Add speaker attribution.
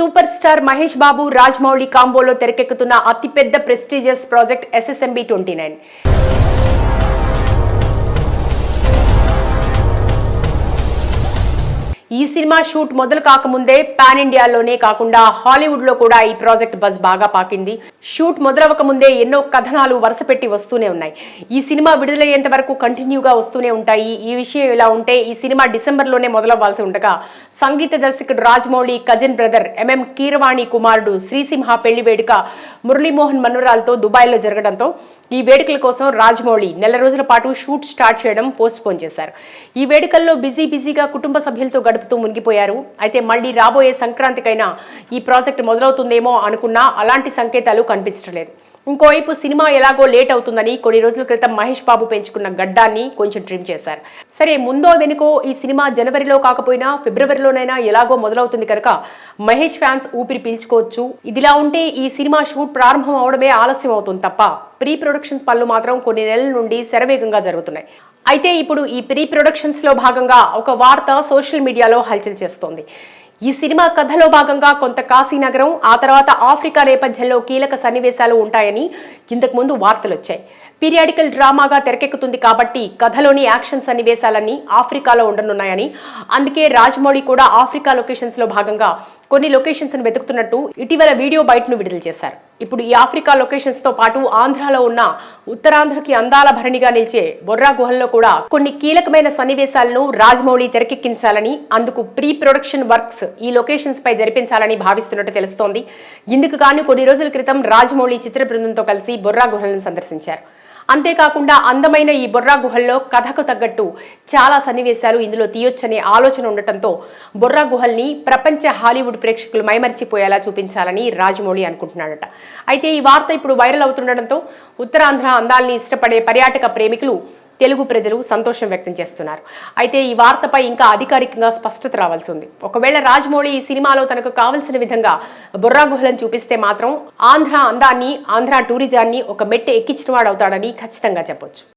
Speaker 1: Super star Mahesh Babu Rajamouli కాంబోలో తెరకెక్కుతున్న అతిపెద్ద prestigious project SSMB 29. ఈ సినిమా షూట్ మొదలు కాకముందే పాన్ ఇండియాలోనే కాకుండా హాలీవుడ్ లో కూడా ఈ ప్రాజెక్ట్ బజ్ బాగా పాకింది. షూట్ మొదలవక ముందే ఎన్నో కథనాలు వరుసపెట్టి వస్తూనే ఉన్నాయి. ఈ సినిమా విడుదలయ్యేంత వరకు కంటిన్యూగా వస్తూనే ఉంటాయి. ఈ విషయం ఇలా ఉంటే ఈ సినిమా డిసెంబర్లోనే మొదలవ్వాల్సి ఉండగా సంగీత దర్శకుడు Rajamouli cousin brother MM Keeravani కుమారుడు శ్రీసింహ పెళ్లి వేడుక మురళీమోహన్ మనురాలతో దుబాయ్లో జరగడంతో ఈ వేడుకల కోసం రాజమౌళి నెల రోజుల పాటు షూట్ స్టార్ట్ చేయడం పోస్ట్ పోన్ చేశారు. ఈ వేడుకల్లో బిజీగా కుటుంబ సభ్యులతో గడుపుతూ మునిగిపోయారు. అయితే మళ్లీ రాబోయే సంక్రాంతికైనా ఈ ప్రాజెక్ట్ మొదలవుతుందేమో అనుకున్నా అలాంటి సంకేతాలు కనిపించట్లేదు. ఇంకోవైపు సినిమా ఎలాగో లేట్ అవుతుందని కొన్ని రోజుల క్రితం మహేష్ బాబు పెంచుకున్న గడ్డాన్ని కొంచెం ట్రిమ్ చేశారు. సరే, ముందో వెనుకో ఈ సినిమా జనవరిలో కాకపోయినా ఫిబ్రవరిలోనైనా ఎలాగో మొదలవుతుంది కనుక మహేష్ ఫ్యాన్స్ ఊపిరి పీల్చుకోవచ్చు. ఇదిలా ఉంటే ఈ సినిమా షూట్ ప్రారంభం అవడమే ఆలస్యం అవుతుంది తప్ప ప్రీ ప్రొడక్షన్స్ పనులు మాత్రం కొన్ని నెలల నుండి శరవేగంగా జరుగుతున్నాయి. అయితే ఇప్పుడు ఈ ప్రీ ప్రొడక్షన్స్ లో భాగంగా ఒక వార్త సోషల్ మీడియాలో హల్చల్ చేస్తోంది. ఈ సినిమా కథలో భాగంగా కొంత కాశీనగరం, ఆ తర్వాత ఆఫ్రికా నేపథ్యంలో కీలక సన్నివేశాలు ఉంటాయని ఇంతకు ముందు వార్తలు వచ్చాయి. పీరియాడికల్ డ్రామాగా తెరకెక్కుతుంది కాబట్టి కథలోని యాక్షన్ సన్నివేశాలన్నీ ఆఫ్రికాలో ఉండనున్నాయని, అందుకే రాజమౌళి కూడా ఆఫ్రికా లొకేషన్స్ లో భాగంగా కొన్ని లొకేషన్స్ ను వెతుకుతున్నట్టు ఇటీవల వీడియో బయటను విడుదల చేశారు. ఇప్పుడు ఈ ఆఫ్రికా లొకేషన్స్ తో పాటు ఆంధ్రాలో ఉన్న ఉత్తరాంధ్రకి అందాల భరణిగా నిలిచే బొర్రా గుహల్లో కూడా కొన్ని కీలకమైన సన్నివేశాలను రాజమౌళి తెరకెక్కించాలని, అందుకు ప్రీ ప్రొడక్షన్ వర్క్స్ ఈ లొకేషన్స్ పై జరిపించాలని భావిస్తున్నట్టు తెలుస్తోంది. ఇందుకు గాను కొన్ని రోజుల క్రితం రాజమౌళి చిత్ర బృందంతో కలిసి బొర్రా గుహలను సందర్శించారు. అంతేకాకుండా అందమైన ఈ బొర్రా గుహల్లో కథకు తగ్గట్టు చాలా సన్నివేశాలు ఇందులో తీయొచ్చనే ఆలోచన ఉండటంతో బొర్రా గుహల్ని ప్రపంచ హాలీవుడ్ ప్రేక్షకులు మైమర్చిపోయేలా చూపించాలని రాజమౌళి అనుకుంటున్నాడట. అయితే ఈ వార్త ఇప్పుడు వైరల్ అవుతుండటంతో ఉత్తరాంధ్ర అందాల్ని ఇష్టపడే పర్యాటక ప్రేమికులు, తెలుగు ప్రజలు సంతోషం వ్యక్తం చేస్తున్నారు. అయితే ఈ వార్తపై ఇంకా అధికారికంగా స్పష్టత రావాల్సి ఉంది. ఒకవేళ రాజమౌళి ఈ సినిమాలో తనకు కావలసిన విధంగా బొర్రా గుహలను చూపిస్తే మాత్రం ఆంధ్ర అందాన్ని, ఆంధ్ర టూరిజాన్ని ఒక మెట్టు ఎక్కించిన వాడు అవుతాడని ఖచ్చితంగా చెప్పొచ్చు.